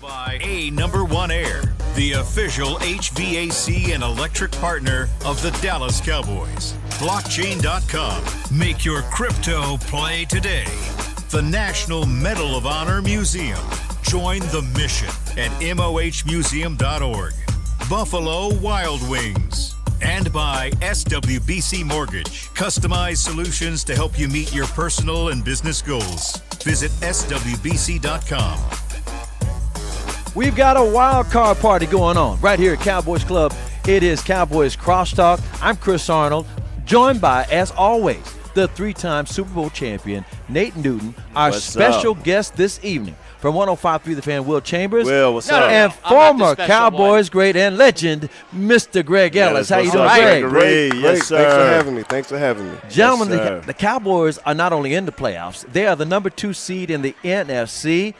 by #1 Air, the official HVAC and electric partner of the Dallas Cowboys. Blockchain.com. Make your crypto play today. The National Medal of Honor Museum. Join the mission at mohmuseum.org. Buffalo Wild Wings. And by SWBC Mortgage. Customized solutions to help you meet your personal and business goals. Visit swbc.com. We've got a wild card party going on right here at Cowboys Club. It is Cowboys Crosstalk. I'm Chris Arnold, joined by, as always, the three-time Super Bowl champion, Nate Newton, our special guest this evening. From 105.3 The Fan, Will Chambers. Will, what's up? And former Cowboys great and legend, Mr. Greg Ellis. How you doing, Greg? Great. Yes, sir. Thanks for having me. Gentlemen, Yes, the Cowboys are not only in the playoffs, they are the number 2 seed in the NFC.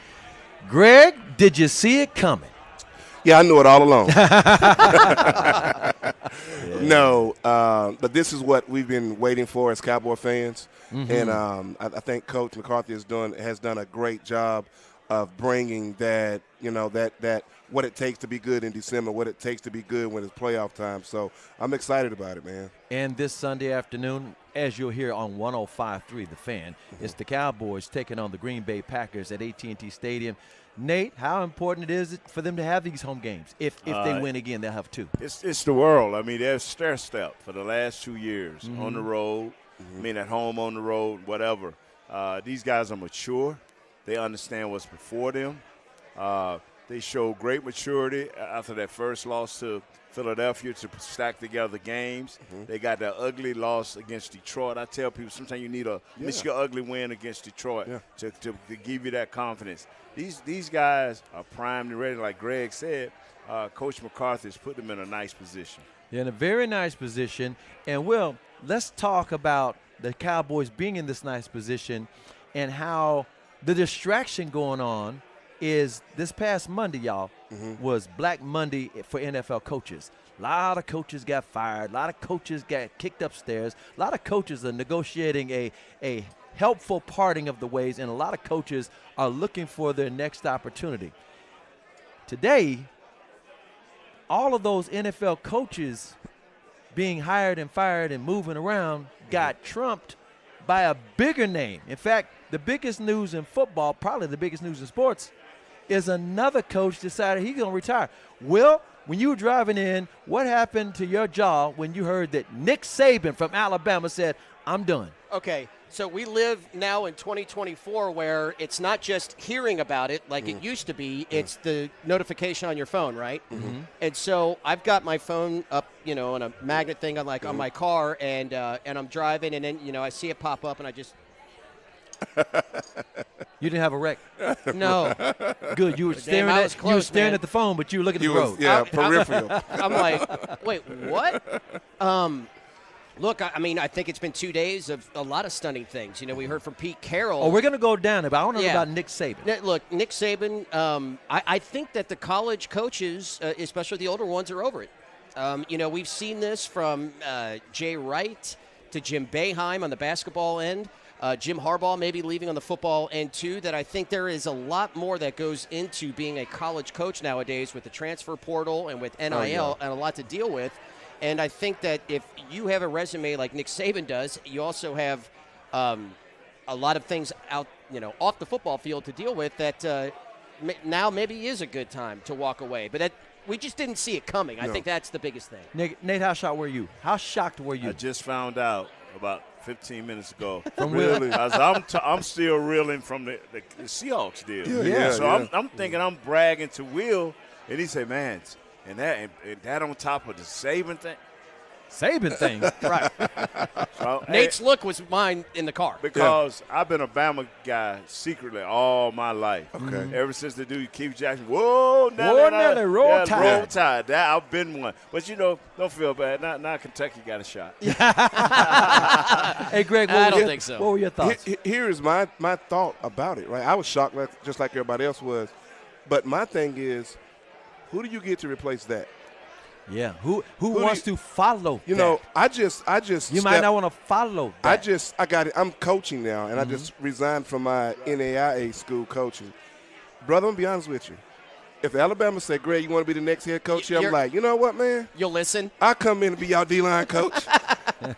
Greg, did you see it coming? Yeah, I knew it all along. No, but this is what we've been waiting for as Cowboy fans. And I think Coach McCarthy has done a great job of bringing that, that what it takes to be good in December, what it takes to be good when it's playoff time. So I'm excited about it, man. And this Sunday afternoon, as you'll hear on 105.3 The Fan, it's the Cowboys taking on the Green Bay Packers at AT&T Stadium. Nate, how important is it for them to have these home games? If they win again, they'll have 2. It's the world. I mean, they're stair-step for the last 2 years on the road. I mean, at home, on the road, whatever. These guys are mature. They understand what's before them. They show great maturity after that first loss to Philadelphia to stack together games. They got that ugly loss against Detroit. I tell people sometimes you need a Michigan ugly win against Detroit to give you that confidence. These guys are primed and ready, like Greg said. Coach McCarthy has put them in a nice position. Yeah, in a very nice position. And, Will, let's talk about the Cowboys being in this nice position and how the distraction going on is this past Monday, y'all, was Black Monday for NFL coaches. A lot of coaches got fired. A lot of coaches got kicked upstairs. A lot of coaches are negotiating a helpful parting of the ways, and a lot of coaches are looking for their next opportunity. Today, all of those NFL coaches being hired and fired and moving around got trumped by a bigger name. In fact, the biggest news in football, probably the biggest news in sports, is another coach decided he's going to retire. Will, when you were driving in, what happened to your jaw when you heard that Nick Saban from Alabama said, I'm done? Okay, so we live now in 2024 where it's not just hearing about it like it used to be. It's the notification on your phone, right? And so I've got my phone up, on a magnet thing on my car, and I'm driving, and then, I see it pop up, and I just – You didn't have a wreck? No. Good. You were staring at the phone, but you were looking at the road. Yeah, peripheral. I'm like, wait, what? Look, I mean, I think it's been 2 days of a lot of stunning things. We heard from Pete Carroll. Oh, we're going to go down it, but I want to know about Nick Saban. Look, Nick Saban, I think that the college coaches, especially the older ones, are over it. We've seen this from Jay Wright to Jim Boeheim on the basketball end. Jim Harbaugh maybe leaving on the football end, too, that I think there is a lot more that goes into being a college coach nowadays with the transfer portal and with NIL and a lot to deal with. And I think that if you have a resume like Nick Saban does, you also have a lot of things out, off the football field to deal with that now maybe is a good time to walk away. But we just didn't see it coming. I think that's the biggest thing. Nate, how shocked were you? How shocked were you? I just found out about 15 minutes ago. From really? I'm still reeling from the Seahawks deal. I'm thinking I'm bragging to Will, and he said, man, and that on top of the Saban thing. Saban thing. Right. So, Nate's look was mine in the car. Because I've been a Bama guy secretly all my life. Okay. Ever since the dude Keith Jackson, roll Tide. Roll Tide. I've been one. But, don't feel bad. Now Kentucky got a shot. Hey, Greg, I don't think so. What were your thoughts? Here is my thought about it, right? I was shocked just like everybody else was. But my thing is, who do you get to replace that? Yeah, who wants to follow that? I just you might not want to follow that. I got it. I'm coaching now, and I just resigned from my NAIA school coaching. Brother, I'm going to be honest with you. if Alabama said, Greg, you want to be the next head coach here, I'm like, you know what, man? You'll listen. I come in to be y'all D-line coach.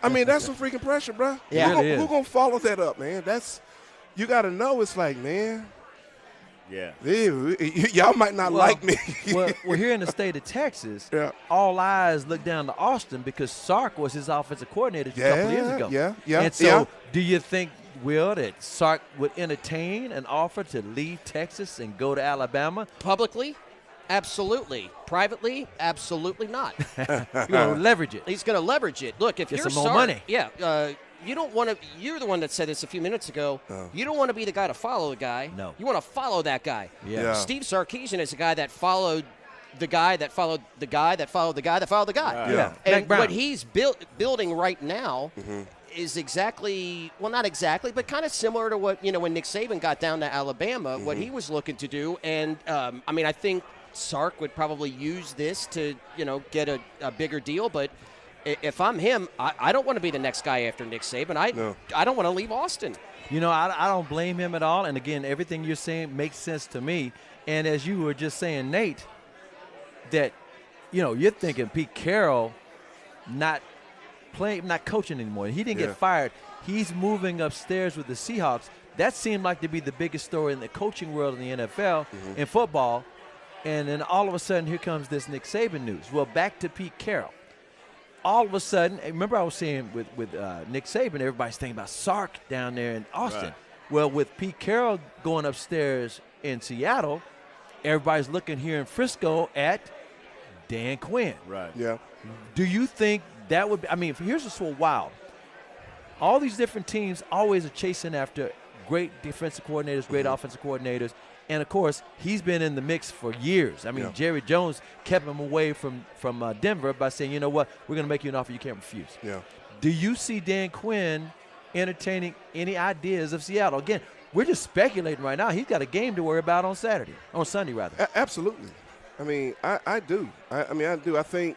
I mean, that's some freaking pressure, bro. Yeah. Who gonna follow that up, man? You got to know. It's like, man. Yeah. Y'all might not like me. well, here in the state of Texas, all eyes look down to Austin because Sark was his offensive coordinator a couple of years ago. Yeah. And so do you think, Will, that Sark would entertain an offer to leave Texas and go to Alabama? Publicly? Absolutely. Privately? Absolutely not. You're going to leverage it. He's going to leverage it. Look, if Get you're some more Sark, money. You don't want to. You're the one that said this a few minutes ago. You don't want to be the guy to follow the guy. No. You want to follow that guy. Yeah. Steve Sarkisian is a guy that followed the guy that followed the guy that followed the guy that followed the guy. Yeah. And what he's building right now is exactly, well, not exactly, but kind of similar to what, when Nick Saban got down to Alabama, what he was looking to do. And, I think Sark would probably use this to, get a bigger deal. But if I'm him, I don't want to be the next guy after Nick Saban. I don't want to leave Austin. I don't blame him at all. And, again, everything you're saying makes sense to me. And as you were just saying, Nate, that, you're thinking Pete Carroll not coaching anymore. He didn't get fired. He's moving upstairs with the Seahawks. That seemed like to be the biggest story in the coaching world in the NFL, in football. And then all of a sudden, here comes this Nick Saban news. Well, back to Pete Carroll. All of a sudden, remember I was saying with Nick Saban, everybody's thinking about Sark down there in Austin. Right. Well, with Pete Carroll going upstairs in Seattle, everybody's looking here in Frisco at Dan Quinn. Right. Yeah. Do you think that would be – here's what's so wild. All these different teams always are chasing after great defensive coordinators, great offensive coordinators. And, of course, he's been in the mix for years. Jerry Jones kept him away from Denver by saying, you know what, we're going to make you an offer you can't refuse. Yeah. Do you see Dan Quinn entertaining any ideas of Seattle? Again, we're just speculating right now. He's got a game to worry about on Sunday. Absolutely. I do. I do. I think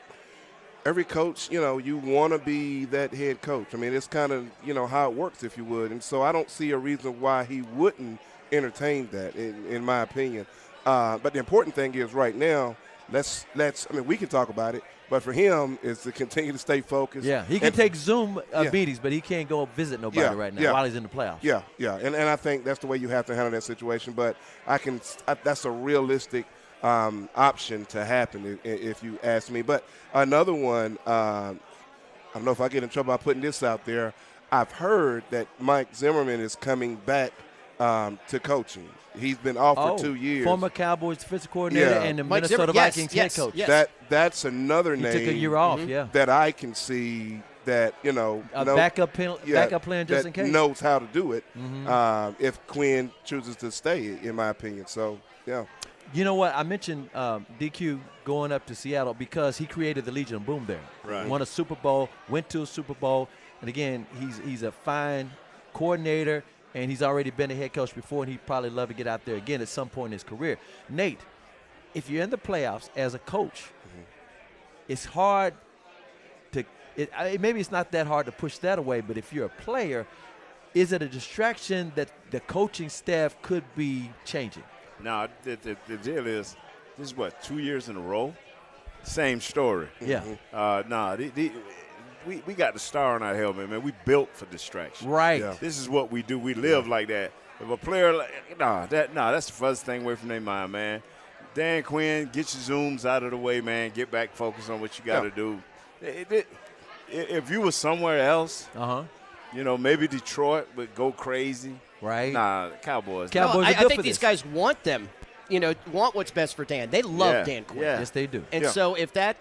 every coach, you want to be that head coach. It's kind of, how it works, if you would. And so I don't see a reason why he wouldn't entertain that, in my opinion. But the important thing is right now, we can talk about it, but for him is to continue to stay focused. Yeah, he can take Zoom meetings, but he can't go visit nobody right now while he's in the playoffs. Yeah. And I think that's the way you have to handle that situation. But that's a realistic option to happen if you ask me. But another one, I don't know if I get in trouble by putting this out there. I've heard that Mike Zimmerman is coming back to coaching. He's been off for 2 years. Former Cowboys defensive coordinator and the Minnesota Vikings head coach. Yes. That's another name. He took a year off, that I can see that, backup plan just in case. Knows how to do it if Quinn chooses to stay, in my opinion. So, yeah. You know what? I mentioned DQ going up to Seattle because he created the Legion of Boom there. Right. Won a Super Bowl, went to a Super Bowl. And, again, he's a fine coordinator. And he's already been a head coach before, and he'd probably love to get out there again at some point in his career. Nate, if you're in the playoffs as a coach, it's hard to maybe it's not that hard to push that away, but if you're a player, is it a distraction that the coaching staff could be changing? No, the deal is, this is what, 2 years in a row? Same story. Yeah. We got the star on our helmet, man. We built for distraction. Right. Yeah. This is what we do. We live like that. If a player, that's the first thing away from their mind, man. Dan Quinn, get your Zooms out of the way, man. Get back focused on what you got to do. If you were somewhere else, maybe Detroit would go crazy. Right. Nah, Cowboys. I think these guys want them, want what's best for Dan. They love Dan Quinn. Yeah. Yes, they do. And so if that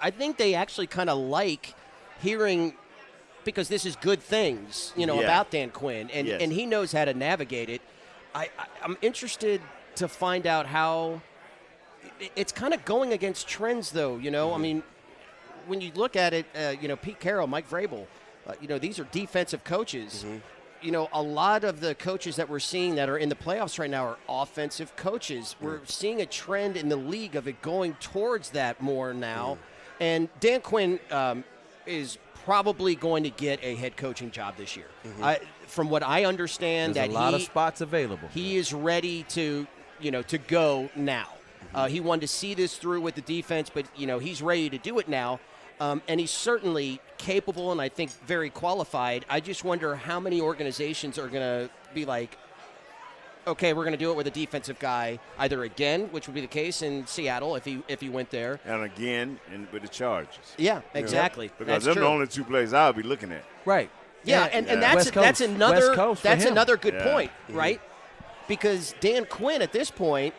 I think they actually kind of like hearing, because this is good things, about Dan Quinn, and he knows how to navigate it. I'm interested to find out how it's kind of going against trends, though. When you look at it, Pete Carroll, Mike Vrabel, these are defensive coaches. A lot of the coaches that we're seeing that are in the playoffs right now are offensive coaches. We're seeing a trend in the league of it going towards that more now. And Dan Quinn is probably going to get a head coaching job this year. From what I understand, there's a lot of spots available. He is ready to, to go now. He wanted to see this through with the defense, but, he's ready to do it now. And he's certainly capable and I think very qualified. I just wonder how many organizations are going to be like, okay, we're going to do it with a defensive guy either again, which would be the case in Seattle if he went there. And again with the Chargers. Yeah, exactly. Because they're the only two plays I'll be looking at. Right. Yeah, and that's another good point, right? Because Dan Quinn at this point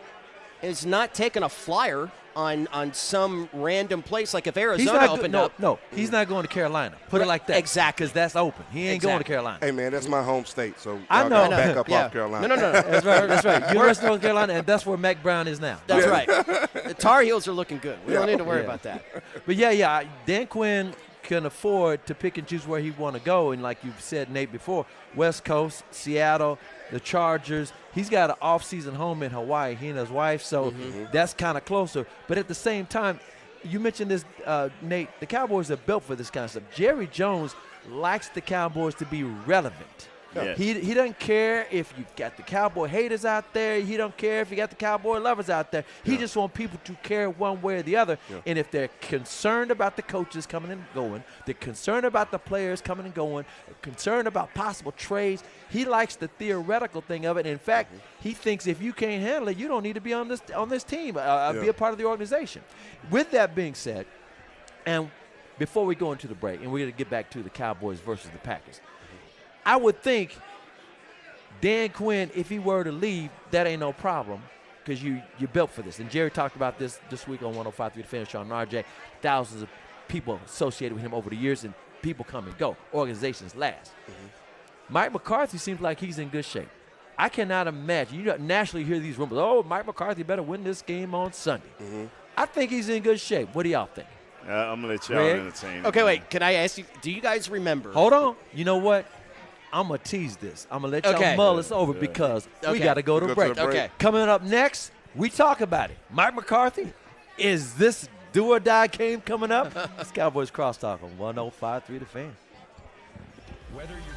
is not taking a flyer on some random place like if Arizona opened up. No, he's not going to Carolina. Put it like that. Exactly. Because that's open. He ain't going to Carolina. Hey, man, that's my home state, so I know. back up off Carolina. No. That's right. University of North Carolina, and that's where Mac Brown is now. That's right. The Tar Heels are looking good. We don't need to worry about that. But, Dan Quinn can afford to pick and choose where he want to go. And like you've said, Nate, before, West Coast, Seattle, the Chargers. He's got an off-season home in Hawaii, he and his wife, so that's kind of closer. But at the same time, you mentioned this, Nate, the Cowboys are built for this kind of stuff. Jerry Jones likes the Cowboys to be relevant. Yeah. He doesn't care if you got the Cowboy haters out there. He don't care if you got the Cowboy lovers out there. He just wants people to care one way or the other. Yeah. And if they're concerned about the coaches coming and going, they're concerned about the players coming and going, concerned about possible trades, he likes the theoretical thing of it. In fact, he thinks if you can't handle it, you don't need to be on this team, be a part of the organization. With that being said, and before we go into the break, and we're going to get back to the Cowboys versus the Packers, I would think Dan Quinn, if he were to leave, that ain't no problem because you're built for this. And Jerry talked about this week on 105.3 The Fan, Sean RJ. Thousands of people associated with him over the years, and people come and go. Organizations last. Mike McCarthy seems like he's in good shape. I cannot imagine. You nationally hear these rumors, Mike McCarthy better win this game on Sunday. I think he's in good shape. What do y'all think? I'm going to let y'all entertain. Okay, wait. Can I ask you, do you guys remember? Hold on. You know what? I'm going to tease this. I'm going to let y'all mull this over because we got to go to break. Okay. Coming up next, we talk about it. Mike McCarthy, is this do or die game coming up? It's Cowboys Crosstalk on 105.3 The Fan. Whether you're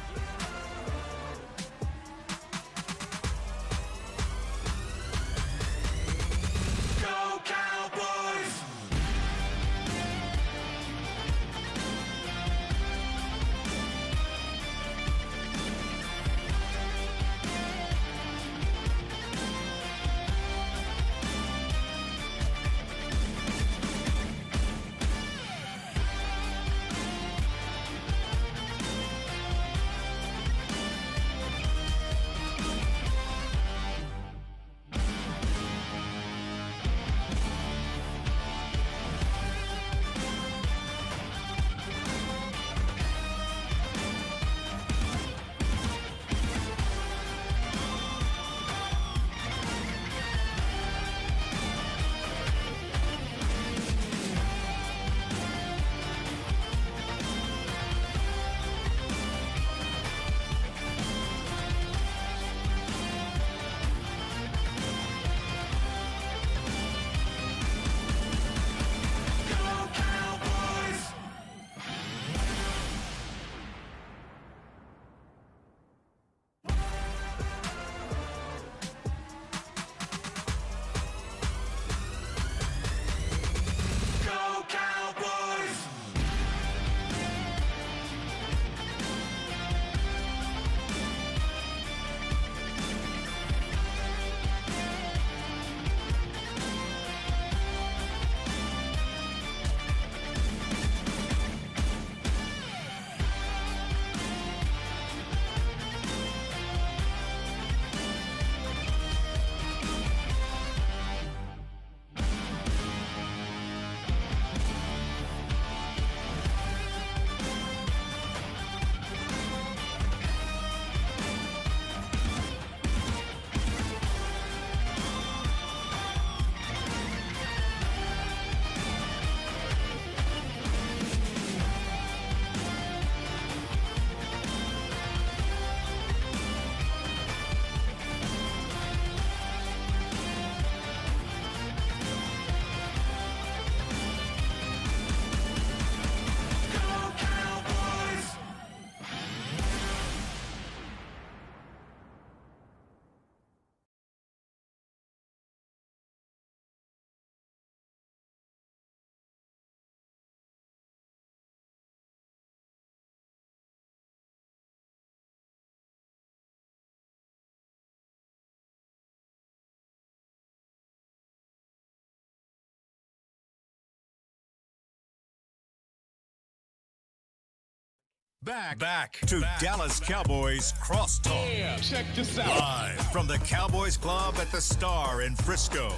Back to Dallas Cowboys Crosstalk. Yeah, check this out. Live from the Cowboys Club at the Star in Frisco.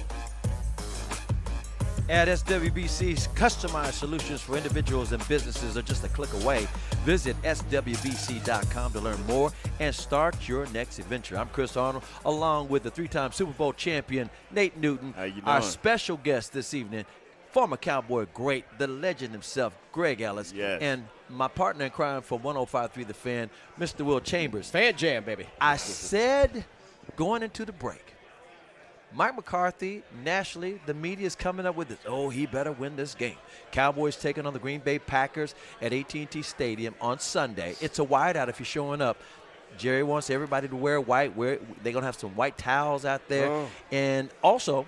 At SWBC's customized solutions for individuals and businesses are just a click away. Visit swbc.com to learn more and start your next adventure. I'm Chris Arnold, along with the three-time Super Bowl champion, Nate Newton. How you doing? Our special guest this evening, former Cowboy great, the legend himself, Greg Ellis. Yes. And my partner in crime for 105.3 The Fan, Mr. Will Chambers. Fan jam, baby. I said going into the break, Mike McCarthy, nationally, the media is coming up with this, he better win this game. Cowboys taking on the Green Bay Packers at AT&T Stadium on Sunday. It's a whiteout if you're showing up. Jerry wants everybody to wear white. They're going to have some white towels out there. Oh. And also,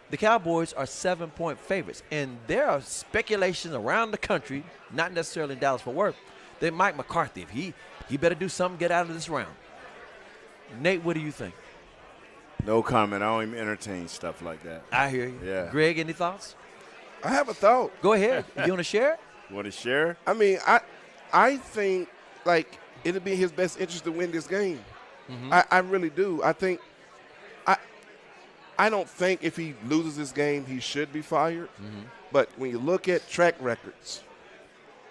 the Cowboys are 7-point favorites. And there are speculations around the country, not necessarily in Dallas-Fort Worth, that Mike McCarthy, if he better do something, get out of this round. Nate, what do you think? No comment. I don't even entertain stuff like that. I hear you. Yeah. Greg, any thoughts? I have a thought. Go ahead. You want to share it? Want to share? I mean, I think, like, it'll be in his best interest to win this game. Mm-hmm. I really do. I don't think if he loses this game, he should be fired. Mm-hmm. But when you look at track records,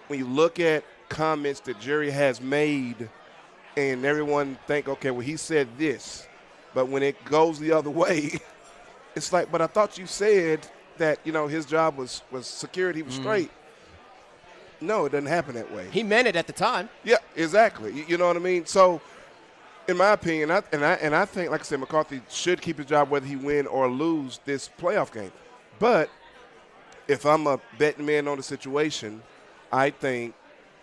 when you look at comments that Jerry has made, and everyone think, okay, well, he said this, but when it goes the other way, it's like, but I thought you said that, his job was secured, he was straight. No, it doesn't happen that way. He meant it at the time. Yeah, exactly. You know what I mean? So, in my opinion, I think, like I said, McCarthy should keep his job whether he win or lose this playoff game. But if I'm a betting man on the situation, I think,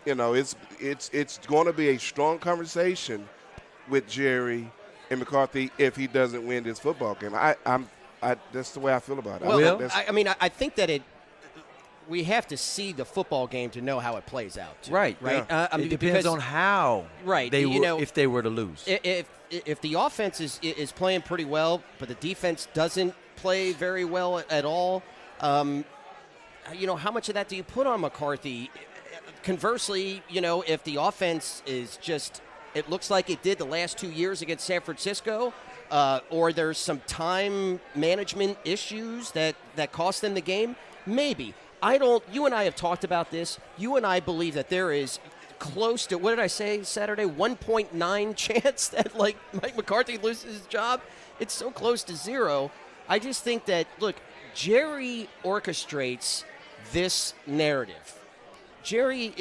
it's going to be a strong conversation with Jerry and McCarthy if he doesn't win this football game. That's the way I feel about it. Well, I think that we have to see the football game to know how it plays out. Too, Right. Yeah. It depends on how if they were to lose. If the offense is playing pretty well, but the defense doesn't play very well at all, how much of that do you put on McCarthy? Conversely, if the offense is just – it looks like it did the last 2 years against San Francisco, or there's some time management issues that cost them the game, maybe. You and I have talked about this. You and I believe that there is close to, what did I say Saturday, 1.9 chance that, Mike McCarthy loses his job. It's so close to zero. I just think that, look, Jerry orchestrates this narrative. Jerry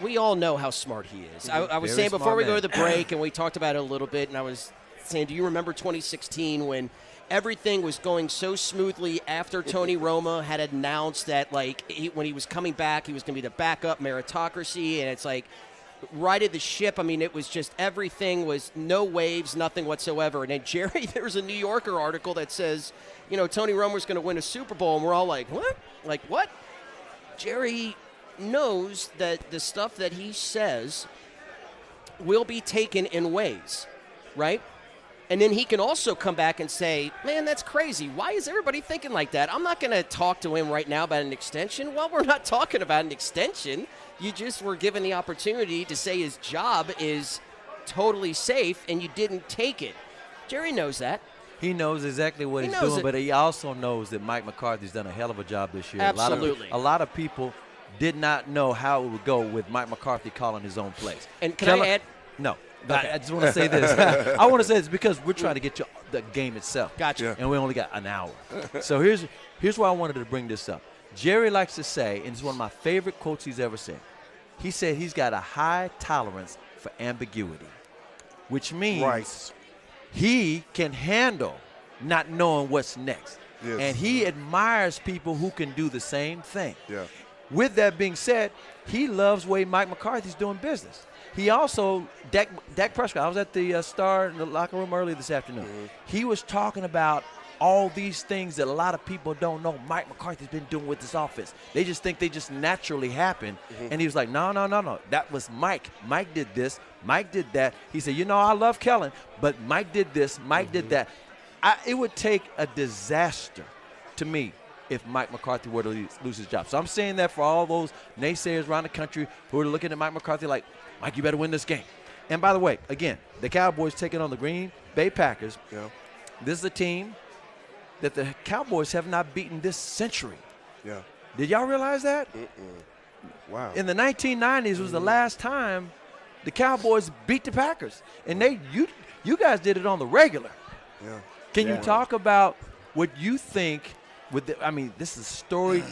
we all know how smart he is. I was saying before we go to the break, and we talked about it a little bit, and I was saying, do you remember 2016 when everything was going so smoothly after Tony Romo had announced that, when he was coming back, he was going to be the backup meritocracy, and it's righted the ship. I mean, it was just everything was no waves, nothing whatsoever. And then Jerry, there was a New Yorker article that says, Tony Romo's going to win a Super Bowl, and we're all like, what? Like, what? Jerry knows that the stuff that he says will be taken in ways, right? And then he can also come back and say, man, that's crazy. Why is everybody thinking like that? I'm not going to talk to him right now about an extension. Well, we're not talking about an extension. You just were given the opportunity to say his job is totally safe, and you didn't take it. Jerry knows that. He knows exactly what he's doing, but he also knows that Mike McCarthy's done a hell of a job this year. Absolutely. A lot of people did not know how it would go with Mike McCarthy calling his own plays. And can I add? No. Okay. I just want to say this. I want to say this because we're trying to get to the game itself. Gotcha. And we only got an hour. So here's why I wanted to bring this up. Jerry likes to say, and it's one of my favorite quotes he's ever said, he said he's got a high tolerance for ambiguity, which means he can handle not knowing what's next. Yes. And he admires people who can do the same thing. Yeah. With that being said, he loves the way Mike McCarthy's doing business. He also, Dak Prescott, I was at the Star in the locker room earlier this afternoon. Mm-hmm. He was talking about all these things that a lot of people don't know Mike McCarthy's been doing with this offense. They just think they just naturally happen. Mm-hmm. And he was like, no. That was Mike. Mike did this. Mike did that. He said, I love Kellen, but Mike did this. Mike did that. It would take a disaster to me if Mike McCarthy were to lose his job. So I'm saying that for all those naysayers around the country who are looking at Mike McCarthy like, Mike, you better win this game. And by the way, again, the Cowboys taking on the Green Bay Packers. Yeah. This is a team that the Cowboys have not beaten this century. Yeah. Did y'all realize that? Wow. In the 1990s was the last time the Cowboys beat the Packers. And you guys did it on the regular. Yeah. Can you talk about what you think with this is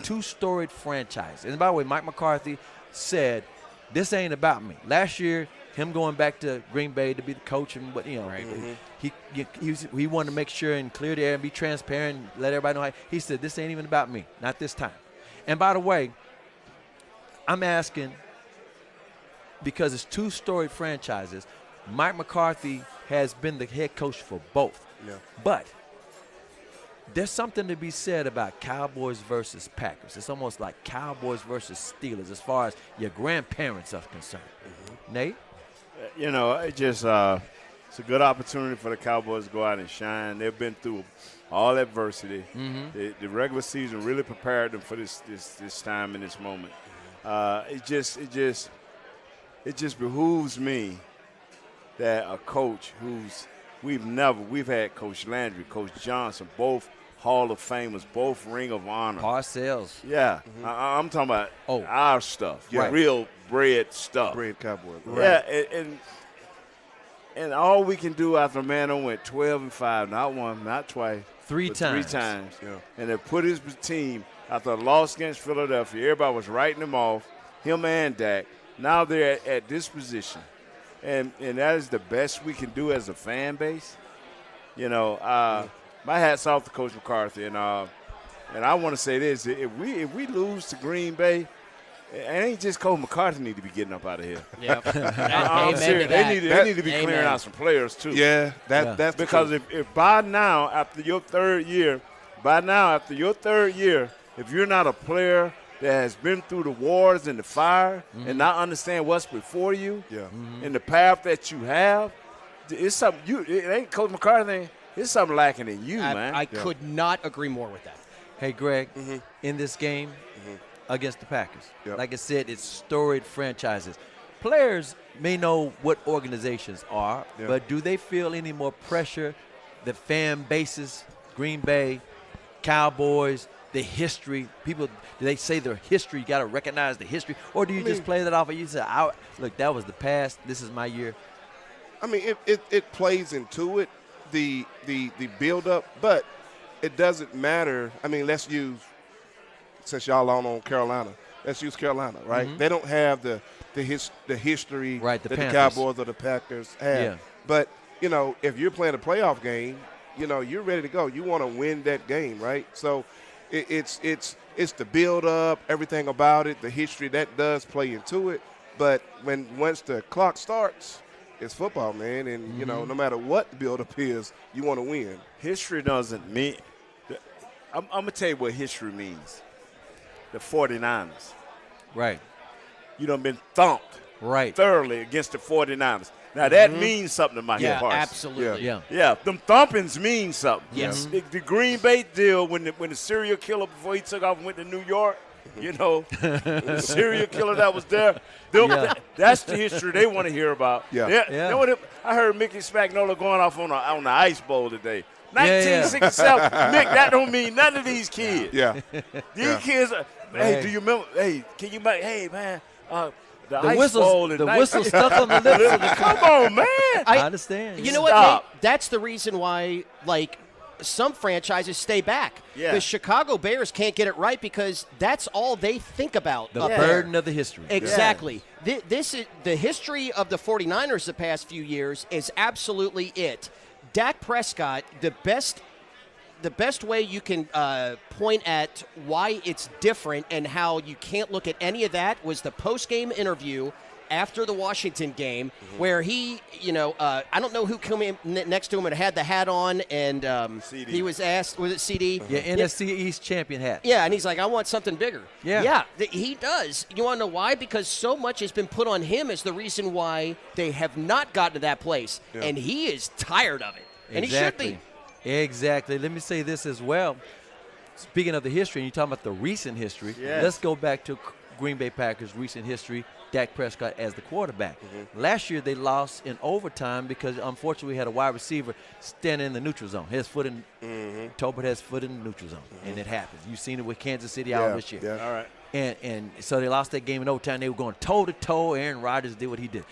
two storied franchise. And by the way, Mike McCarthy said, this ain't about me. Last year, him going back to Green Bay to be the coach and he wanted to make sure and clear the air and be transparent, let everybody know. He said, this ain't even about me, not this time. And by the way, I'm asking because it's two storied franchises. Mike McCarthy has been the head coach for both. Yeah. But there's something to be said about Cowboys versus Packers. It's almost like Cowboys versus Steelers as far as your grandparents are concerned. Nate? It just it's a good opportunity for the Cowboys to go out and shine. They've been through all adversity. The regular season really prepared them for this time and this moment. It just behooves me that a coach we've had Coach Landry, Coach Johnson, both Hall of Famers, both Ring of Honor. Parcells. Yeah, I'm talking about our stuff, real bread stuff. Bread Cowboy. Right. Yeah, and all we can do after Mano went 12-5, not one, not twice, three times. Yeah. And they put his team after a loss against Philadelphia. Everybody was writing them off, him and Dak. Now they're at this position. And that is the best we can do as a fan base. My hat's off to Coach McCarthy, and I want to say this: if we lose to Green Bay, it ain't just Coach McCarthy need to be getting up out of here. Yep. I'm serious. They need to be clearing out some players too. Yeah, that's because if by now after your third year, if you're not a player that has been through the wars and the fire and not understand what's before you and the path that you have, it's something it ain't Coach McCarthy. There's something lacking in you, man. I could not agree more with that. Hey, Greg, in this game against the Packers, like I said, it's storied franchises. Players may know what organizations are, but do they feel any more pressure? The fan bases, Green Bay, Cowboys, the history. People, do they say their history? You got to recognize the history. Or do you just play that off and you say, look, that was the past. This is my year. I mean, it plays into it. The build-up, but it doesn't matter. I mean, let's use, since y'all on Carolina, let's use Carolina, right? They don't have the history that the Cowboys or the Packers have. Yeah. But, if you're playing a playoff game, you're ready to go. You want to win that game, right? So it's the build-up, everything about it, the history, that does play into it. But once the clock starts – it's football, man, and, no matter what the build-up is, you want to win. History doesn't mean – I'm going to tell you what history means. The 49ers. Right. You done been thumped thoroughly against the 49ers. Now, that means something to my heart. Absolutely. Yeah, them thumpings mean something. Yes. The Green Bay deal when the serial killer, before he took off and went to New York, the serial killer that was there, that's the history they want to hear about. I heard Mickey Spagnola going off on the Ice Bowl today. 1967. Mick, that don't mean none of these kids. These kids, hey, do you remember, can you make, hey, man, the Ice Bowl. The whistle stuck on the lips. Come on, man. I understand. You know what, Nate? That's the reason why, some franchises stay back. The Chicago Bears can't get it right because that's all they think about. The burden of the history. Exactly. This is the history of the 49ers the past few years is absolutely it. Dak Prescott, the best way you can point at why it's different and how you can't look at any of that was the post-game interview after the Washington game, where he, I don't know who came in next to him and had the hat on, and he was asked, was it CD? Yeah, NFC East champion hat. Yeah, and he's like, I want something bigger. Yeah, he does. You want to know why? Because so much has been put on him as the reason why they have not gotten to that place, and he is tired of it, and he should be. Exactly. Let me say this as well. Speaking of the history, and you're talking about the recent history, let's go back to Green Bay Packers' recent history, Dak Prescott as the quarterback. Last year they lost in overtime because unfortunately we had a wide receiver standing in the neutral zone. His foot in Tolbert has foot in the neutral zone, and it happens. You've seen it with Kansas City all this year. All right. And so they lost that game in overtime. They were going toe to toe. Aaron Rodgers did what he did.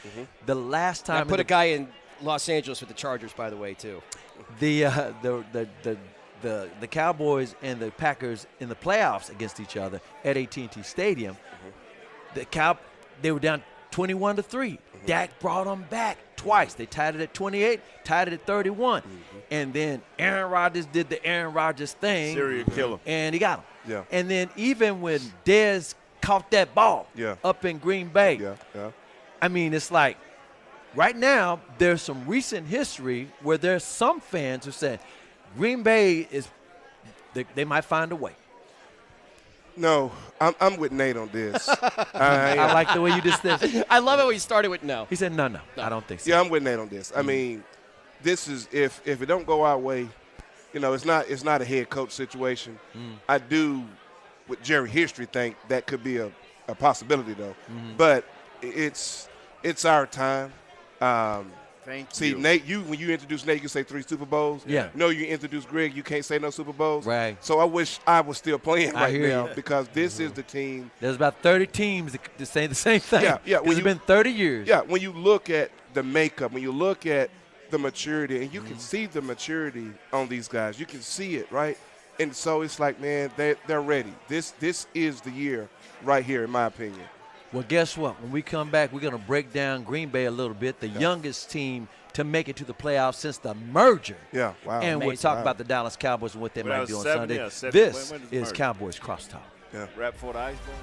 The last time I put a guy in Los Angeles with the Chargers, by the way, too. the Cowboys and the Packers in the playoffs against each other at AT&T Stadium, they were down 21-3. Dak brought them back twice. They tied it at 28, tied it at 31. And then Aaron Rodgers did the Aaron Rodgers thing. Serial killer. And he got him. Yeah. And then even when Dez caught that ball up in Green Bay, I mean, it's like right now there's some recent history where there's some fans who say Green Bay they might find a way. No, I'm with Nate on this. I like the way you just said. I love it when you started with no. He said no, I don't think so. Yeah, I'm with Nate on this. I mean, this is if it don't go our way, it's not a head coach situation. I do, with Jerry history, think that could be a possibility though. But it's our time. Thank you. Nate, when you introduce Nate, you can say 3 Super Bowls. Yeah. No, you introduce Greg, you can't say no Super Bowls. Right. So I wish I was still playing right now you. because this is the team. There's about 30 teams that say the same thing. Yeah. It's been 30 years. Yeah, when you look at the makeup, when you look at the maturity, and you can see the maturity on these guys. You can see it, right? And so it's like, man, they're ready. This is the year right here, in my opinion. Well, guess what? When we come back, we're going to break down Green Bay a little bit, the youngest team to make it to the playoffs since the merger. Yeah, wow. And we'll talk about the Dallas Cowboys and what they might do on Sunday. This is Cowboys Crosstalk. Yeah. Rap for the iceberg.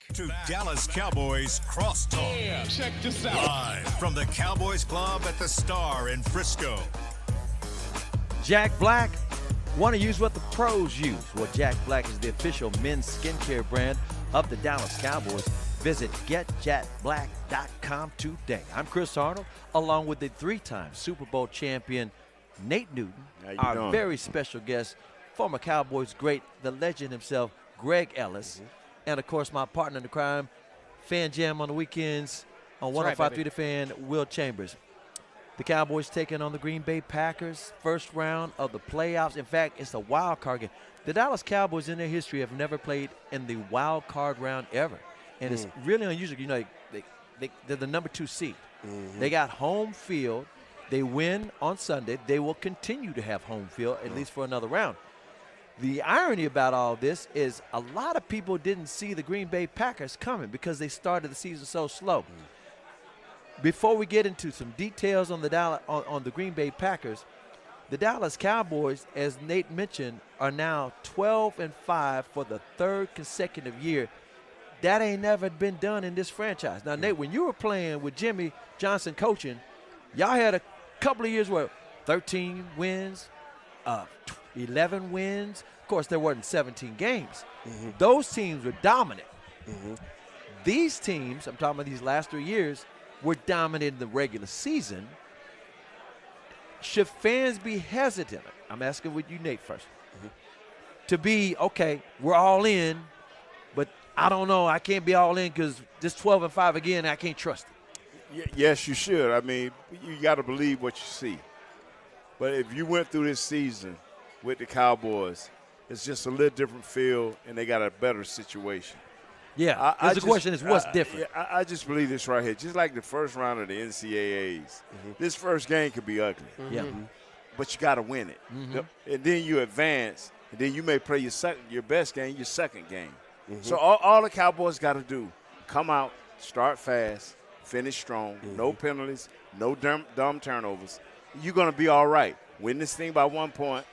back to Dallas Cowboys Crosstalk. Yeah, check this out. Live from the Cowboys Club at the Star in Frisco. Jack Black. Want to use what the pros use? Well, Jack Black is the official men's skincare brand of the Dallas Cowboys. Visit getjackblack.com today. I'm Chris Arnold, along with the three-time Super Bowl champion Nate Newton, our very special guest, former Cowboys great, the legend himself, Greg Ellis, and, of course, my partner in the crime, Fan Jam on the weekends on 105.3 The Fan, Will Chambers. The Cowboys taking on the Green Bay Packers, first round of the playoffs. In fact, it's a wild card game. The Dallas Cowboys in their history have never played in the wild card round ever. And it's really unusual. You know, they're the number 2 seed. They got home field. They win on Sunday. They will continue to have home field, at least for another round. The irony about all this is a lot of people didn't see the Green Bay Packers coming because they started the season so slow. Before we get into some details on the Green Bay Packers, the Dallas Cowboys, as Nate mentioned, are now 12-5 for the third consecutive year. That ain't never been done in this franchise. Now, Nate, when you were playing with Jimmy Johnson coaching, y'all had a couple of years where 13 wins, 11 wins. Of course, there weren't 17 games. Those teams were dominant. These teams, I'm talking about these last 3 years, were dominant in the regular season. Should fans be hesitant? I'm asking with you, Nate, first. To be, okay, we're all in, but I don't know. I can't be all in because this 12-5 again, I can't trust it. Yes, you should. I mean, you got to believe what you see. But if you went through this season with the Cowboys, it's just a little different feel, and they got a better situation. Yeah, the question is what's different? I just believe this right here. Just like the first round of the NCAAs, this first game could be ugly. But you got to win it. And then you advance, and then you may play your best game, your second game. So all the Cowboys got to do, come out, start fast, finish strong, no penalties, no dumb turnovers. You're going to be all right. Win this thing by 1 point,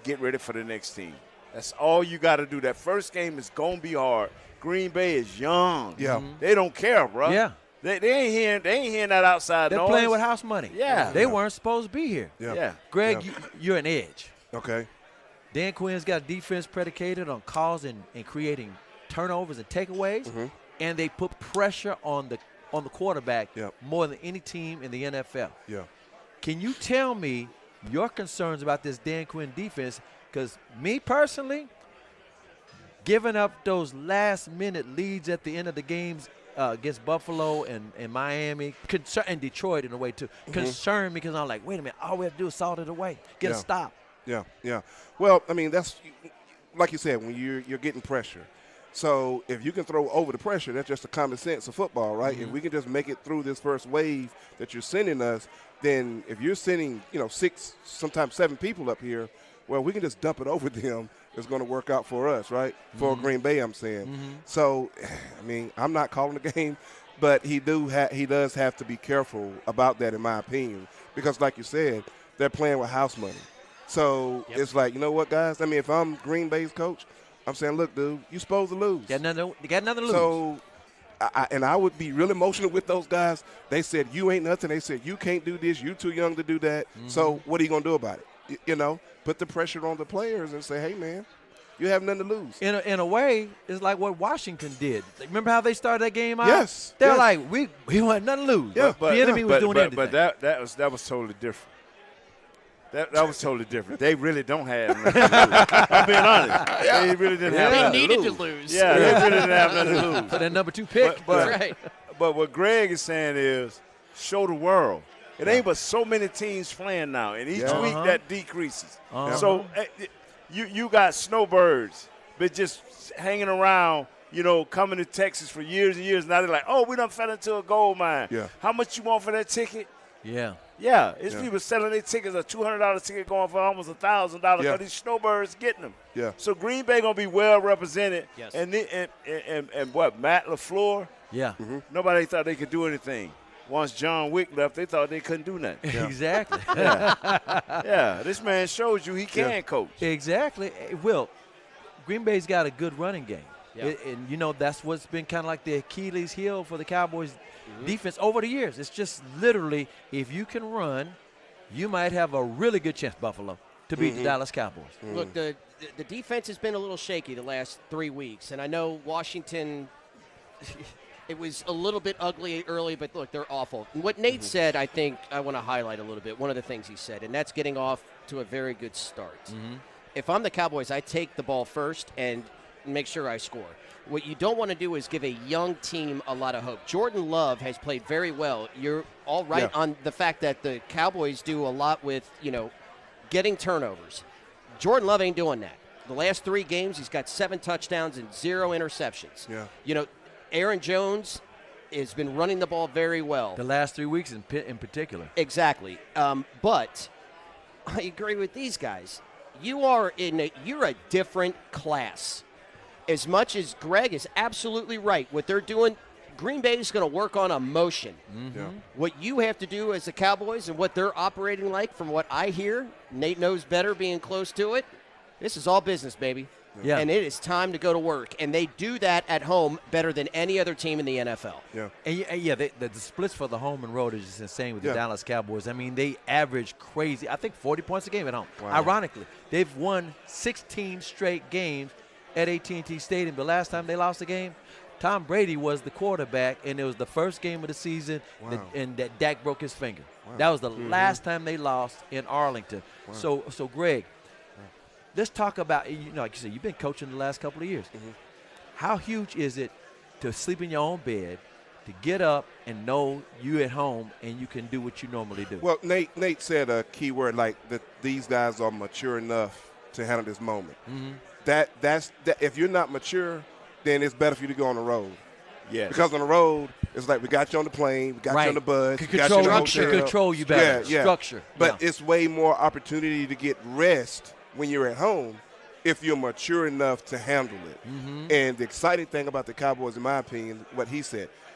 get ready for the next team. That's all you got to do. That first game is going to be hard. Green Bay is young. They don't care, bro. They ain't hearing that outside noise. They're playing with house money. They Yeah. weren't supposed to be here. Greg, you're an edge. Okay. Dan Quinn's got a defense predicated on calls and creating turnovers and takeaways, and they put pressure on the quarterback more than any team in the NFL. Can you tell me your concerns about this Dan Quinn defense? Because me personally, giving up those last-minute leads at the end of the games against Buffalo and Miami, and Detroit in a way too, concerned me because I'm like, wait a minute, all we have to do is salt it away, get a stop. Well, I mean, that's like you said, when you're getting pressure. So if you can throw over the pressure, that's just the common sense of football, right? If we can just make it through this first wave that you're sending us, then if you're sending, 6, sometimes 7 people up here, well, we can just dump it over them. It's going to work out for us, right? For Green Bay, I'm saying. So, I mean, I'm not calling the game, but he does have to be careful about that, in my opinion, because like you said, they're playing with house money. So it's like, you know what, guys? I mean, if I'm Green Bay's coach, I'm saying, look, dude, you're supposed to lose. You got nothing to lose. So, I would be real emotional with those guys. They said, you ain't nothing. They said, you can't do this. You too young to do that. So what are you going to do about it? Put the pressure on the players and say, hey, man, you have nothing to lose. In a way, it's like what Washington did. Remember how they started that game out? Yes. They're like, we want nothing to lose. Yeah, the enemy was doing everything. But that was totally different. That was totally different. They really don't have nothing to lose. I'm being honest. They really didn't have nothing They needed to lose. Yeah, they really didn't have nothing to lose. For that number 2 pick. But what Greg is saying is show the world. It ain't but so many teams playing now, and each week that decreases. So you got snowbirds, but just hanging around, coming to Texas for years and years. Now they're like, oh, we done fell into a gold mine. How much you want for that ticket? It's people selling their tickets, a $200 ticket going for almost $1,000 because these snowbirds getting them. So Green Bay going to be well represented. And what, Matt LaFleur? Nobody thought they could do anything. Once John Wick left, they thought they couldn't do nothing. Exactly. This man shows you he can coach. Exactly. Will, Green Bay's got a good running game. Yeah. And, you know, that's what's been kind of like the Achilles heel for the Cowboys defense over the years. It's just literally, if you can run, you might have a really good chance, Buffalo, to beat the Dallas Cowboys. Look, the defense has been a little shaky the last 3 weeks, and I know Washington it was a little bit ugly early, but look, they're awful. And what Nate said, I think I want to highlight a little bit. One of the things he said, and that's getting off to a very good start. If I'm the Cowboys, I take the ball first and make sure I score. What you don't want to do is give a young team a lot of hope. Jordan Love has played very well. You're all right on the fact that the Cowboys do a lot with, you know, getting turnovers. Jordan Love ain't doing that. The last 3 games, he's got 7 touchdowns and 0 interceptions. Yeah. You know, Aaron Jones has been running the ball very well. The last 3 weeks in particular. Exactly. But I agree with these guys. You're a different class. As much as Greg is absolutely right, what they're doing, Green Bay is going to work on emotion. What you have to do as the Cowboys and what they're operating like, from what I hear, Nate knows better being close to it, this is all business, baby. Yeah. And it is time to go to work. And they do that at home better than any other team in the NFL. Yeah. And the splits for the home and road is just insane with the Dallas Cowboys. I mean, they average crazy, I think 40 points a game at home. Wow. Ironically, they've won 16 straight games at AT&T Stadium. The last time they lost a game, Tom Brady was the quarterback, and it was the first game of the season, and that Dak broke his finger. That was the last time they lost in Arlington. So Greg, let's talk about, you know, like you said, you've been coaching the last couple of years. How huge is it to sleep in your own bed, to get up and know you at home and you can do what you normally do? Well, Nate said a key word, like that these guys are mature enough to handle this moment. That's if you're not mature, then it's better for you to go on the road. Yeah. Because on the road, it's like we got you on the plane, we got you on the bus, we got you in the hotel. Control you better. Structure. But it's way more opportunity to get rest when you're at home if you're mature enough to handle it. And the exciting thing about the Cowboys, in my opinion, what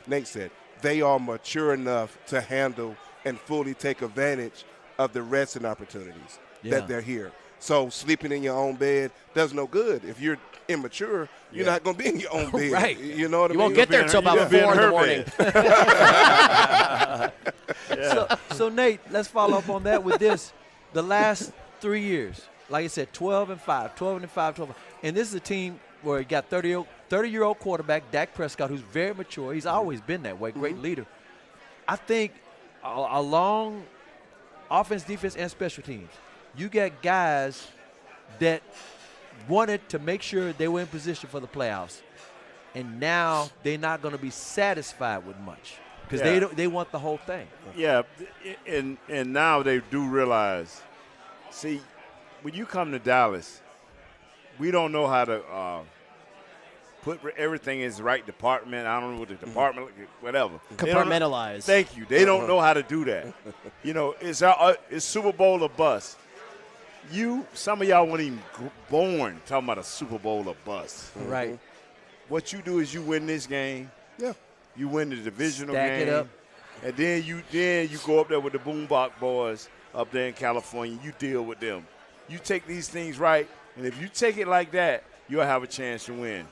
Nate said, they are mature enough to handle and fully take advantage of the resting opportunities that they're here. So sleeping in your own bed does no good. If you're immature, you're not going to be in your own bed. Right. You know what I mean? You won't get there until about 4 in the morning. So, Nate, let's follow up on that with this. The last 3 years, like I said, 12-5. And this is a team where you got 30-year-old quarterback, Dak Prescott, who's very mature. He's always been that way, great leader. I think along offense, defense, and special teams, you got guys that wanted to make sure they were in position for the playoffs, and now they're not going to be satisfied with much because they want the whole thing. Yeah, and now they do realize, see, when you come to Dallas, we don't know how to put everything in its right department. I don't know what the department, whatever. Compartmentalize. Thank you. They don't know how to do that. You know, it's Super Bowl or bust. Some of y'all weren't even born talking about a Super Bowl or bust. Right. What you do is you win this game. Yeah. You win the divisional Stack game. it up. And then you go up there with the Boombox boys up there in California. You deal with them. You take these things right, and if you take it like that, you'll have a chance to win.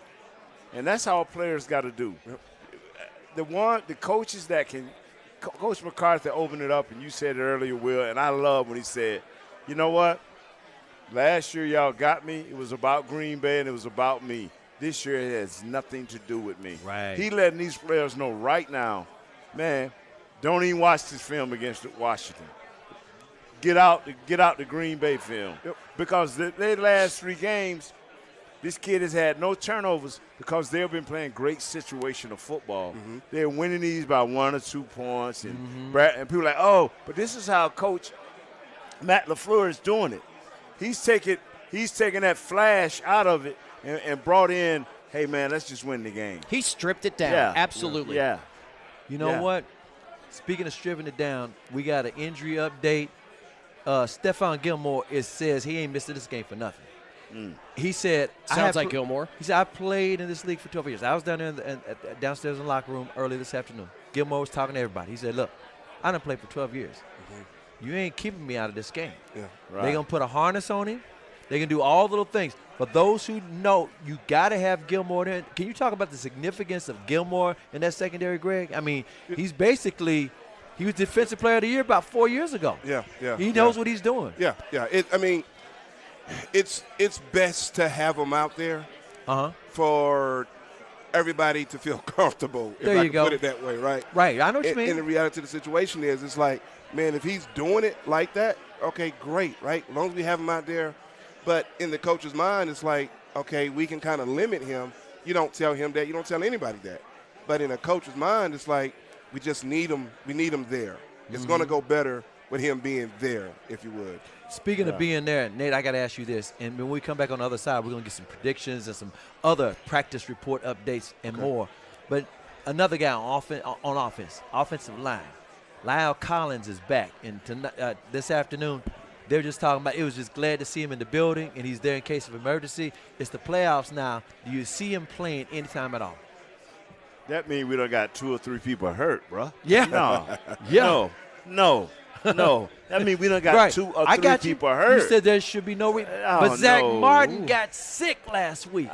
And that's how players got to do. Yep. The coaches that can – Coach McCarthy opened it up, and you said it earlier, Will, and I love when he said, you know what? Last year y'all got me. It was about Green Bay, and it was about me. This year it has nothing to do with me. Right. He letting these players know right now, man, don't even watch this film against Washington. Get out the Green Bay film. Yep. Because their last 3 games, this kid has had no turnovers because they've been playing great situational football. They're winning these by 1 or 2 points. And people are like, oh, but this is how Coach Matt LaFleur is doing it. He's taking that flash out of it and brought in, hey, man, let's just win the game. He stripped it down. Yeah. Absolutely. Yeah. You know what? Speaking of stripping it down, we got an injury update. Stephon Gilmore says he ain't missed this game for nothing. He said, Sounds like Gilmore. He said, I played in this league for 12 years. I was down there downstairs in the locker room early this afternoon. Gilmore was talking to everybody. He said, look, I done played for 12 years. You ain't keeping me out of this game. Yeah. Right. They're going to put a harness on him. They can do all little things. But those who know, you got to have Gilmore there. Can you talk about the significance of Gilmore in that secondary, Greg? I mean, he was Defensive Player of the Year about 4 years ago. Yeah. He knows what he's doing. Yeah. It's best to have him out there for everybody to feel comfortable, if I can put it that way, right? Right, I know what you mean. And the reality of the situation is, it's like, man, if he's doing it like that, okay, great, right? As long as we have him out there. But in the coach's mind, it's like, okay, we can kind of limit him. You don't tell him that. You don't tell anybody that. But in a coach's mind, it's like, we just need him. We need him there. It's going to go better with him being there, if you would. Speaking of being there, Nate, I got to ask you this. And when we come back on the other side, we're going to get some predictions and some other practice report updates and more. But another guy on offense, offensive line, Lyle Collins is back. And this afternoon, they're just talking about it was just glad to see him in the building, and he's there in case of emergency. It's the playoffs now. Do you see him playing anytime at all? That means we done got 2 or 3 people hurt, bro. Yeah. No. That means we done got 2 or 3 people hurt. You said there should be no but Zach Martin got sick last week.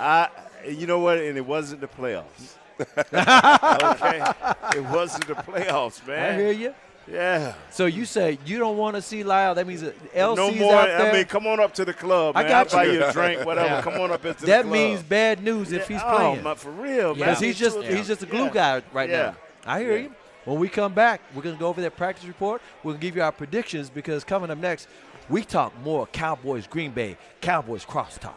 You know what? And it wasn't the playoffs. Okay? It wasn't the playoffs, man. I hear you. Yeah. So you say you don't want to see Lyle. That means LC's no more, out there. I mean, come on up to the club, man. I got I'll you. buy you a drink, whatever. Come on up into the club. That means bad news if he's playing. For real, man. Because he's just a glue guy right now. I hear you. When we come back, we're going to go over that practice report. We're going to give you our predictions because coming up next, we talk more Cowboys Green Bay, Cowboys Crosstalk.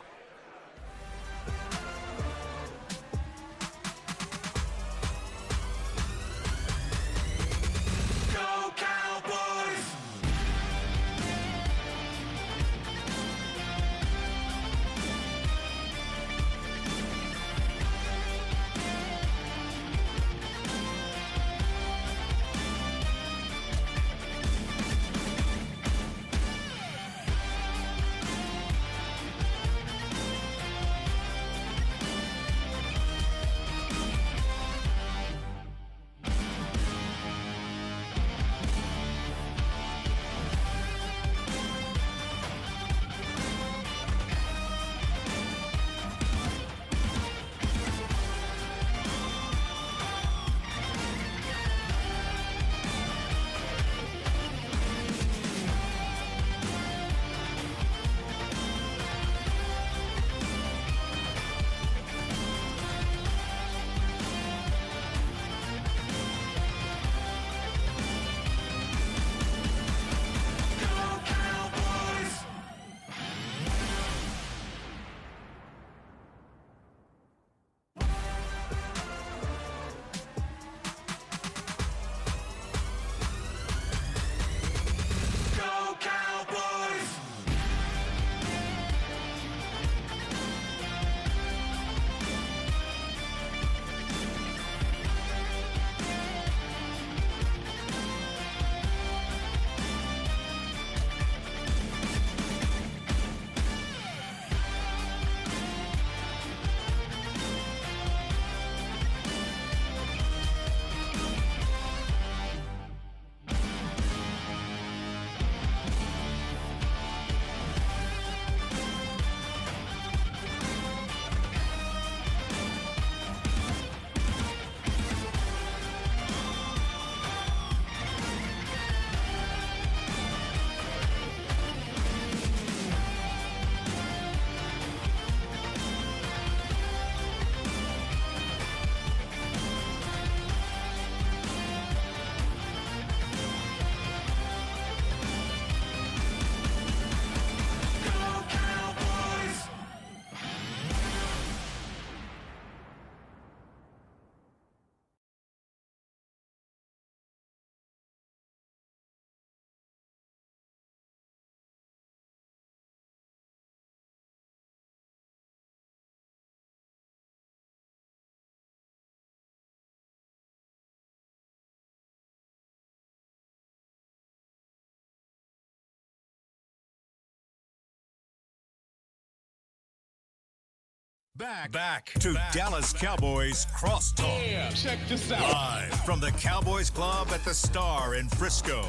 Back to Dallas Cowboys Crosstalk. Yeah, check this out. Live from the Cowboys Club at the Star in Frisco.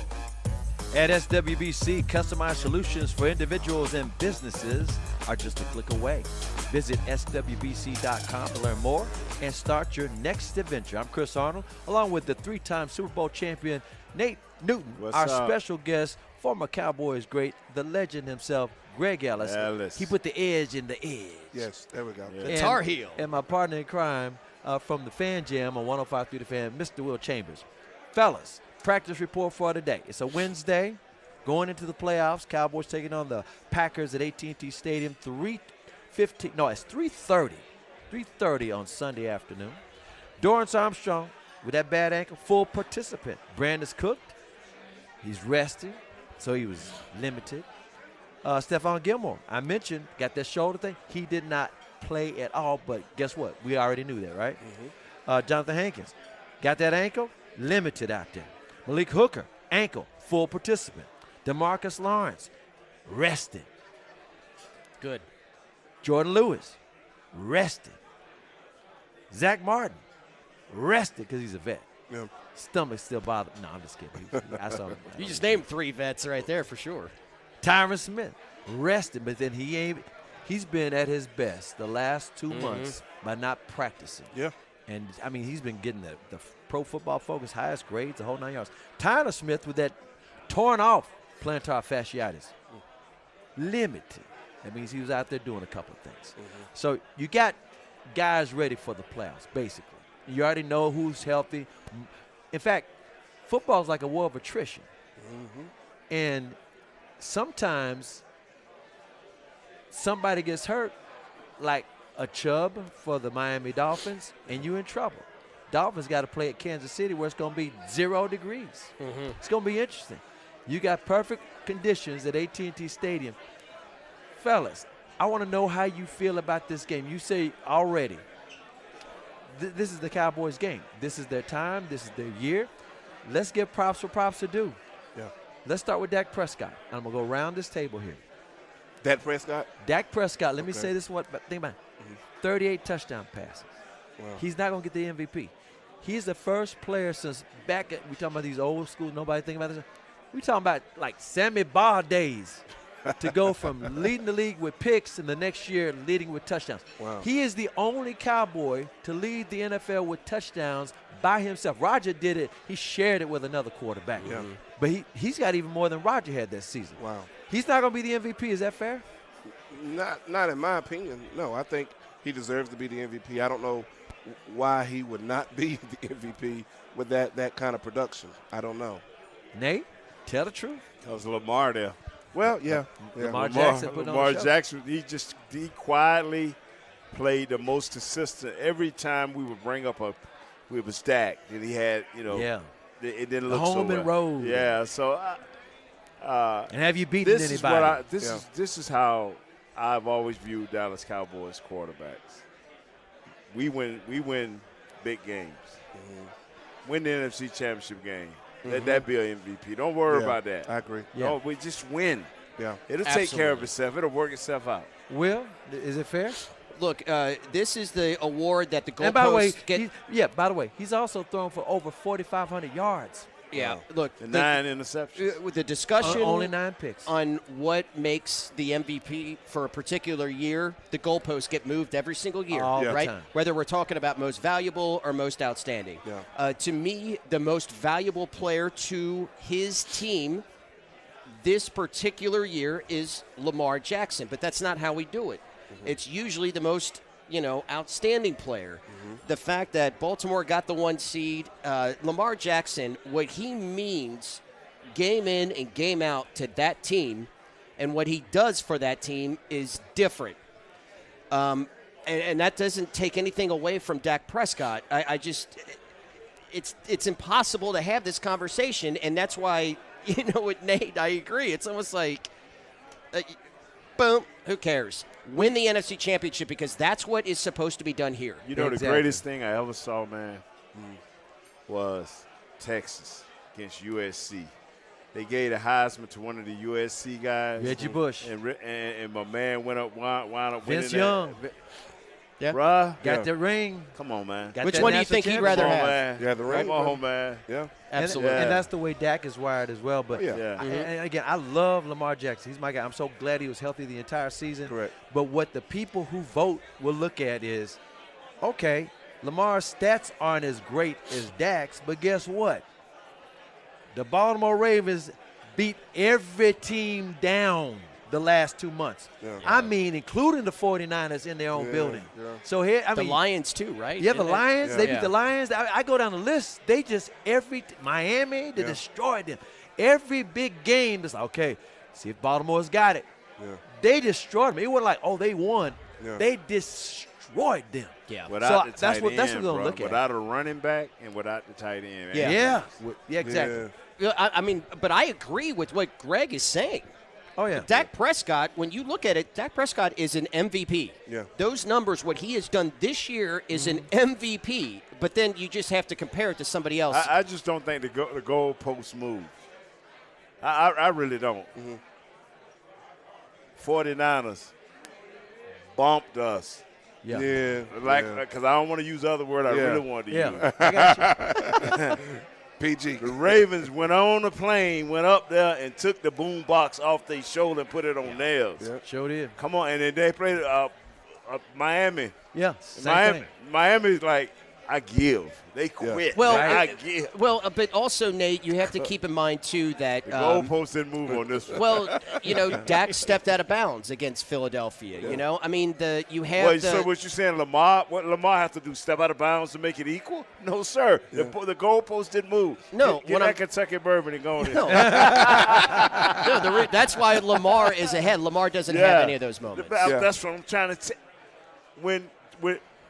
At SWBC, customized solutions for individuals and businesses are just a click away. Visit SWBC.com to learn more and start your next adventure. I'm Chris Arnold, along with the 3-time Super Bowl champion, Nate Newton, our special guest, former Cowboys great, the legend himself, Greg Ellis. He put the edge in the edge. Yes, there we go. Yeah. The Tar Heel. And my partner in crime from the Fan Jam on 105.3 The Fan, Mr. Will Chambers. Fellas, practice report for today. It's a Wednesday, going into the playoffs. Cowboys taking on the Packers at AT&T Stadium. 3:30 on Sunday afternoon. Dorrance Armstrong with that bad ankle, full participant. Brandon's cooked. He's resting, so he was limited. Stephon Gilmore, I mentioned, got that shoulder thing. He did not play at all, but guess what? We already knew that, right? Jonathan Hankins, got that ankle, limited out there. Malik Hooker, ankle, full participant. DeMarcus Lawrence, rested. Good. Jordan Lewis, rested. Zach Martin, rested because he's a vet. Yeah. Stomach still bothered. No, I'm just kidding. I saw him. You just named 3 vets right there for sure. Tyron Smith, rested, but then he's been at his best the last 2 months by not practicing. Yeah. And, I mean, he's been getting the Pro Football Focus highest grades, the whole 9 yards. Tyler Smith with that torn off plantar fasciitis, limited. That means he was out there doing a couple of things. So you got guys ready for the playoffs, basically. You already know who's healthy. In fact, football is like a war of attrition. And sometimes somebody gets hurt, like a Chubb for the Miami Dolphins, and you're in trouble. Dolphins got to play at Kansas City where it's going to be 0 degrees. It's going to be interesting. You got perfect conditions at AT&T Stadium. Fellas, I want to know how you feel about this game. You say already, this is the Cowboys game. This is their time. This is their year. Let's give props for props are due. Yeah. Let's start with Dak Prescott. I'm going to go around this table here. Dak Prescott? Dak Prescott, let me say this one, but think about it. 38 touchdown passes. Wow. He's not going to get the MVP. He's the first player since back at, we talking about these old school, nobody thinking about this. We talking about like Sammy Baugh days to go from leading the league with picks and the next year leading with touchdowns. Wow. He is the only Cowboy to lead the NFL with touchdowns by himself. Roger did it. He shared it with another quarterback. Yeah. But he's got even more than Roger had this season. Wow. He's not going to be the MVP. Is that fair? Not in my opinion. No, I think he deserves to be the MVP. I don't know why he would not be the MVP with that kind of production. I don't know. Nate, tell the truth. Because Lamar there. Well, yeah. Lamar Jackson put on the show. Jackson, he quietly played the most consistent. Every time we would bring up we were stacked, and he had, it didn't look so well. Home and road. Yeah, so. And have you beaten anybody? This is how I've always viewed Dallas Cowboys quarterbacks. We win big games. Win the NFC Championship game. Let that be an MVP. Don't worry about that. I agree. Yeah. No, we just win. Yeah. It'll take care of itself. It'll work itself out. Will, is it fair? Look, this is the award that the goalposts And by the way, get. by the way, he's also thrown for over 4,500 yards. Yeah, look. And 9 interceptions. With the discussion Only 9 picks. on what makes the MVP for a particular year, the goalposts get moved every single year, All the right? time. Whether we're talking about most valuable or most outstanding. Yeah. To me, the most valuable player to his team this particular year is Lamar Jackson, but that's not how we do it. It's usually the most outstanding player. The fact that Baltimore got the 1 seed, Lamar Jackson, what he means game in and game out to that team and what he does for that team is different. And that doesn't take anything away from Dak Prescott. It's impossible to have this conversation, and that's why, with Nate, I agree. It's almost like, boom, who cares? Win the NFC Championship because that's what is supposed to be done here. The greatest thing I ever saw, man, was Texas against USC. They gave the Heisman to one of the USC guys. Reggie Bush. And my man wound up winning Vince Young. Yeah. Bruh. Got the ring. Come on, man. Got Which that one do you national think he'd championship. rather Come on, have? man. Yeah, the ring. Come on, man. Yeah. Absolutely. And that's the way Dak is wired as well. But Yeah. and again, I love Lamar Jackson. He's my guy. I'm so glad he was healthy the entire season. Correct. But what the people who vote will look at is, okay, Lamar's stats aren't as great as Dak's, but guess what? The Baltimore Ravens beat every team down the last 2 months. Yeah. I mean, including the 49ers in their own building. Yeah. So here, I The mean, Lions too, right? yeah, the Lions. Yeah. They beat Yeah. the Lions. I go down the list. They just Miami. They Yeah. destroyed them. Every big game, it's like, okay, see if Baltimore's got it. Yeah. They destroyed them. It wasn't like, oh, they won. Yeah. They destroyed them. Yeah. Without So the that's tight what- that's end, what we're gonna bro. look at. Without a running back and without the tight end. Yeah. Yeah, exactly. Yeah. I mean, but I agree with what Greg is saying. Oh yeah. Dak Prescott, when you look at it, Dak Prescott is an MVP. Yeah. Those numbers, what he has done this year is an MVP, but then you just have to compare it to somebody else. I just don't think the goalposts move. I really don't. 49ers bumped us. Yeah. Yeah. Because I don't want to use the other word I Yeah. really wanted to use. Yeah. I got you. PG. The Ravens went on a plane, went up there, and took the boom box off their shoulder and put it on nails. Yeah. Sure did. Come on, and then they played Miami. Yeah. Same thing. Miami's like, I give. They quit. Well, I give. well, but also, Nate, you have to keep in mind, too, that The goalpost didn't move on this one. well, Dak stepped out of bounds against Philadelphia. You know, I mean, you have Wait, so what you saying, Lamar? What Lamar have to do? Step out of bounds to make it equal? No, sir. The goalpost didn't move. No, get what that I'm- Kentucky bourbon and go on in. No, that's why Lamar is ahead. Lamar doesn't have any of those moments. That's what I'm trying to say. When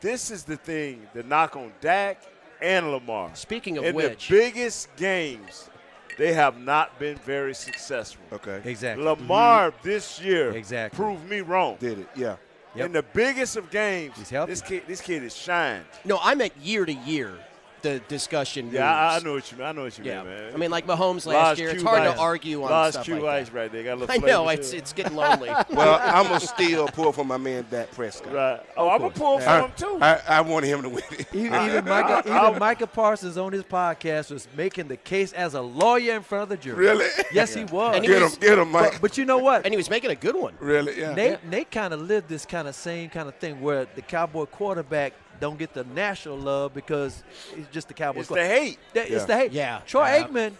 this is the thing, the knock on Dak and Lamar. Speaking of in which, the biggest games, they have not been very successful. Okay. Exactly. Lamar this year Exactly. proved me wrong. Did it. Yeah. Yep. In the biggest of games, He's healthy. this kid is shined. no, I meant year to year. The discussion moves. Yeah, I know what you mean. I know what you Yeah, mean, man. I mean, like Mahomes last Large year, it's cube hard ice. to argue on Large stuff cube like ice that. right there. Got a little I know flavor it's to it. it's getting lonely. Well, I'm going to still pull for my man Dak Prescott. Right. Oh, I'm going to pull for him, too. I want him to win it. Even Micah Parsons on his podcast was making the case as a lawyer in front of the jury. Really? Yes, he was. And he was- Get him, Mike. But you know what? And he was making a good one. Really? Yeah. Nate kind of lived this kind of same kind of thing where the Cowboy quarterback don't get the national love because it's just the Cowboys. It's the hate. It's the hate. Yeah. Troy Yeah. Aikman.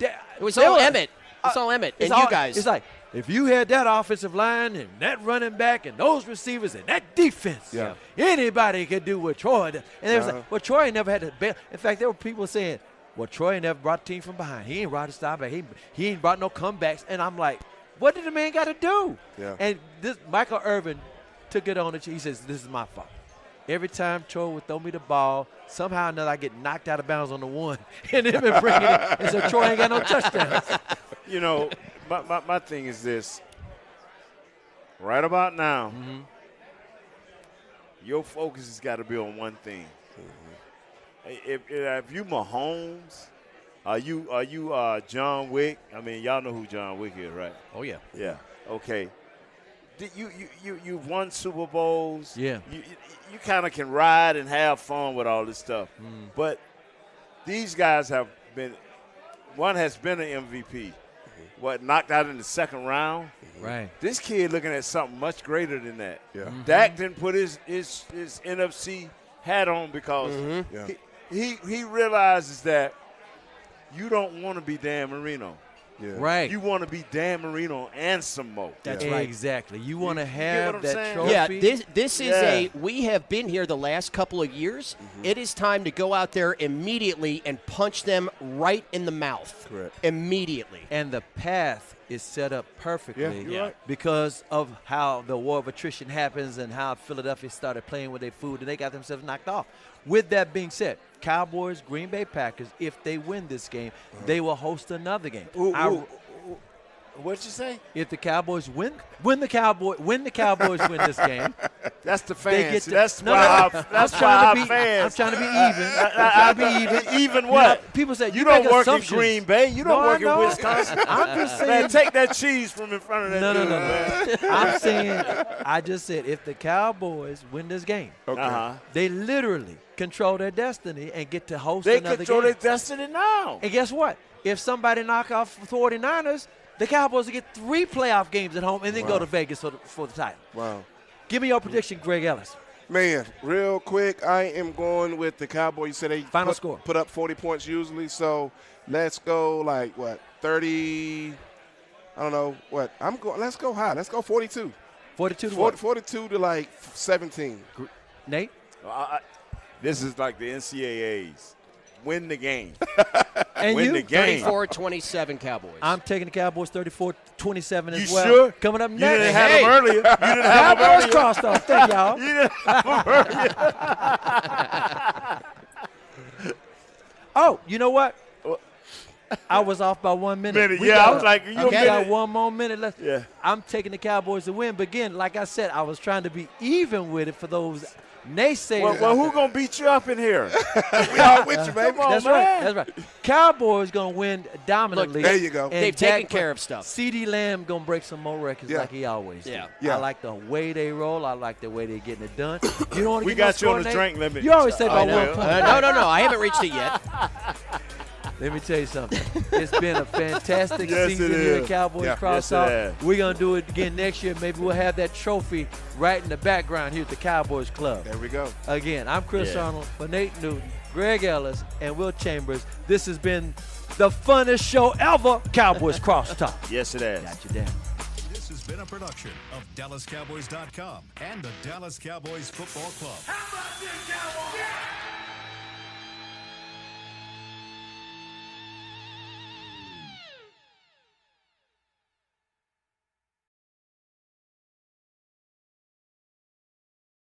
It was all Emmett. It's all Emmett. And you guys. It's like, if you had that offensive line and that running back and those receivers and that defense, Yeah. anybody could do what Troy did. And they was like, well, Troy never had to bail. In fact, there were people saying, well, Troy never brought the team from behind. He ain't brought a stop back. He ain't brought no comebacks. And I'm like, what did the man got to do? Yeah. And this Michael Irvin took it on the chin. He says, this is my fault. Every time Troy would throw me the ball, somehow or another I get knocked out of bounds on the one, and then been bringing it. And so Troy ain't got no touchdowns. You know, my thing is this. Right about now, your focus has got to be on one thing. If you Mahomes, are you John Wick? I mean, y'all know who John Wick is, right? Oh yeah. Yeah. Okay. You've won Super Bowls. Yeah. You kind of can ride and have fun with all this stuff. But these guys have been – one has been an MVP. Knocked out in the second round? Right. This kid looking at something much greater than that. Yeah. Dak didn't put his NFC hat on because he realizes that you don't want to be Dan Marino. Yeah. Right. You want to be Dan Marino and some more. That's right. Exactly. You want to get have what I'm that saying? trophy. Yeah, this is Yeah. we have been here the last couple of years. It is time to go out there immediately and punch them right in the mouth. Correct. Immediately. And the path is set up perfectly Yeah, you're right. because of how the war of attrition happens and how Philadelphia started playing with their food and they got themselves knocked off. With that being said, Cowboys, Green Bay Packers, if they win this game, they will host another game. What'd you say? If the Cowboys win the Cowboys win this game, That's the they fans. get to, That's no, why. no, That's I'm why trying our to be, fans. I'm trying to be even. I'm trying to be even. Even what? You know, people say You don't make work assumptions. in Green Bay. You don't No, work I know. in Wisconsin. I'm just saying. Man, take that cheese from in front of that No. dude, man. I'm saying. I just said if the Cowboys win this game, Uh-huh. they literally control their destiny and get to host They another control game. their destiny now. And guess what? If somebody knock off the 49ers, the Cowboys will get 3 playoff games at home and then go to Vegas for the title. Wow. Give me your prediction, Greg Ellis. Man, real quick, I am going with the Cowboys. You said they Final score. put up 40 points usually, so let's go 30. I don't know what. Let's go high. Let's go 42. 42 to what? 42 to 17. Nate? This is like the NCAAs. Win the game. And Win you? the game. 34-27 Cowboys. I'm taking the Cowboys 34-27 as You well. sure? Coming up You next. didn't have them earlier. You didn't have them Cowboys earlier. Crosstalk. Thank y'all. You didn't have them earlier. Oh, you know what? I was off by 1 minute. We Yeah, I got- was like, you we got minute. one more minute left. Yeah. I'm taking the Cowboys to win. But again, like I said, I was trying to be even with it for those naysayers. Well, who gonna beat you up in here? We all with you, baby. Come on, That's man. right. That's right. Cowboys gonna win dominantly. There you go. And They've Dak taken care of stuff. CD Lamb gonna break some more records Yeah. like he always do. Yeah. Yeah. I like the way they roll. I like the way they're getting it done. You don't want to We get no got you on score, the Nate? drink limit. You always say I about know. 1 point. No. I haven't reached it yet. Let me tell you something. It's been a fantastic Yes, season it here is. at Cowboys Yeah. Yes, it Crosstalk. has. We're going to do it again next year. Maybe we'll have that trophy right in the background here at the Cowboys Club. There we go. Again, I'm Chris Yeah. Arnold, for Nate Newton, Greg Ellis, and Will Chambers. This has been the funnest show ever, Cowboys Crosstalk. Yes, it has. Got you down. This has been a production of DallasCowboys.com and the Dallas Cowboys Football Club. How about this, Cowboys?